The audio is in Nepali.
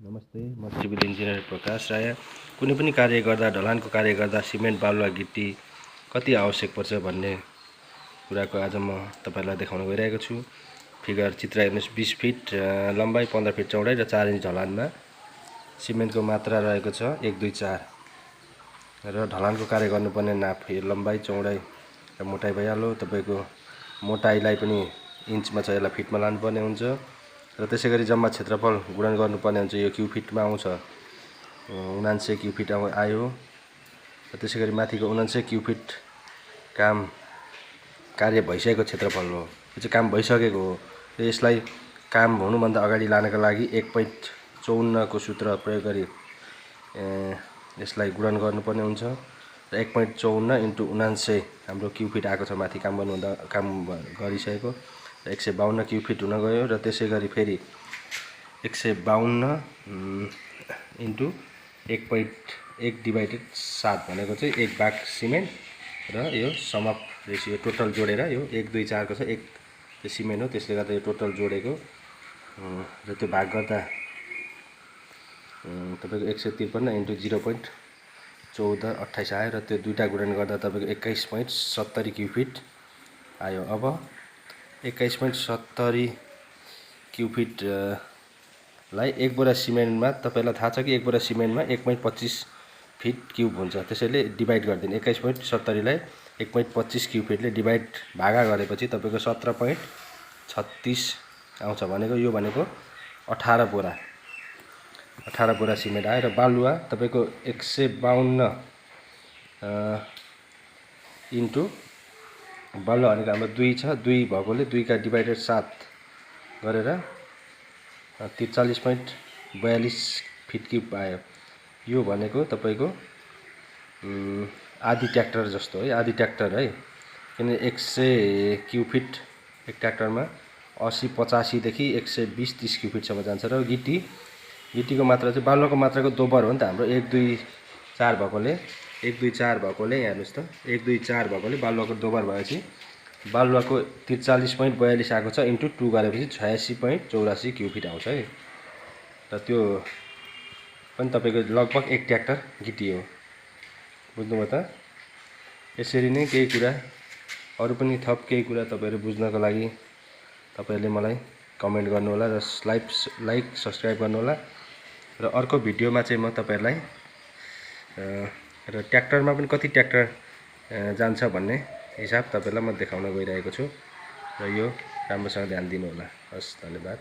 नमस्ते, म सिभिल इन्जिनियर प्रकाश राय। कुनै पनि कार्य गर्दा, ढलानको कार्य गर्दा सिमेन्ट, बालुवा, गिट्टी कति आवश्यक पर्छ भन्ने कुराको आज म तपाईहरुलाई देखाउन गइरहेको छु। फिगर चित्र हेर्नुस्। 20 फिट लम्बाइ, 15 फिट चौडाइ र 4 इन्च ढलानमा सिमेन्टको मात्रा रहेको छ 1 2 4 र ढलानको कार्य गर्नुपर्ने नाप लम्बाइ, चौडाइ र मोटाइ भइहाल्यो। तपाईको मोटाइलाई पनि इन्चमा छ, यसलाई फिटमा लानुपर्ने हुन्छ र त्यसैगरी जम्मा क्षेत्रफल गुणन गर्नुपर्ने हुन्छ। यो क्यु फिटमा आउँछ, 99 क्यु फिट आयो र त्यसैगरी माथिको 99 क्यु फिट कार्य भइसकेको क्षेत्रफल हो। यो चाहिँ काम भइसकेको हो। यसलाई काम हुनुभन्दा अगाडि लानका लागि 1.54 को सूत्र प्रयोग गरी यसलाई गुणन गर्नुपर्ने हुन्छ र 1.54 × 99 हाम्रो क्यु फिट आएको छ। माथि काम गरिसकेको र 152 क्यु फिट हुन गयो र त्यसैगरी फेरि 152 × 1.1/7 भनेको चाहिँ 1 भाग सिमेन्ट र यो सम अफ रेसियो टोटल जोडेर यो 1 2 4 को छ। 1 त्यो सिमेन्ट हो, त्यसले गर्दा यो टोटल जोडेको र त्यो भाग गर्दा तपाईको 153 × 0.1428 आयो र त्यो दुईटा गुणन गर्दा तपाईको 21.70 क्यु फिट आयो। अब 21.70 क्यु फिट लाई एक बोरा सिमेन्टमा तपाईलाई थाहा छ कि एक बोरा सिमेन्टमा 1.25 फिट क्युब हुन्छ। त्यसैले डिभाइड गर्दिनु 21.70 लाई 1.25 क्यु फिटले डिभाइड भागा गरेपछि तपाईको 17.36 आउँछ। भनेको यो भनेको 18 बोरा सिमेन्ट आयो र बालुवा तपाईको 152 इन्टु बालुवा भनेको हाम्रो 2 छ, 2 भएकोले 2 का डिभाइडेड 7 गरेर 43.42 फिट क्युब आयो। यो भनेको तपाईको आधी ट्र्याक्टर जस्तो है, आधी ट्र्याक्टर है। किन 100 क्यु फिट एक ट्र्याक्टरमा 80 85 देखि 120 30 क्यु फिटसम्म जान्छ र गिट्टीको मात्रा चाहिँ बालुवाको मात्राको दोब्बर हो नि त हाम्रो 1 2 4 भएकोले 1 2 4 भएकोले हेर्नुस् त 1 2 4 भएकोले बालुवाको दोब्बर भएपछि बालुवाको 43.42 आएको छ इन्टु 2 गरेपछि 86.84 क्यु फिट आउँछ है। र त्यो पनि तपाईको लगभग एक ट्र्याक्टर गिट्टी हो। बुझ्नुभयो त? यसरी नै केही कुरा अरु पनि थप केही कुरा तपाईहरु बुझ्नको लागि तपाईहरुले मलाई कमेन्ट गर्नु होला र लाइक सब्स्क्राइब गर्नु होला। र अर्को भिडियोमा चाहिँ म तपाईहरुलाई र ट्र्याक्टरमा पनि कति ट्र्याक्टर जान्छ भन्ने हिसाब तपाईहरुलाई म देखाउन गइरहेको छु र यो राम्रोसँग ध्यान दिनु होला। हस्, धन्यवाद।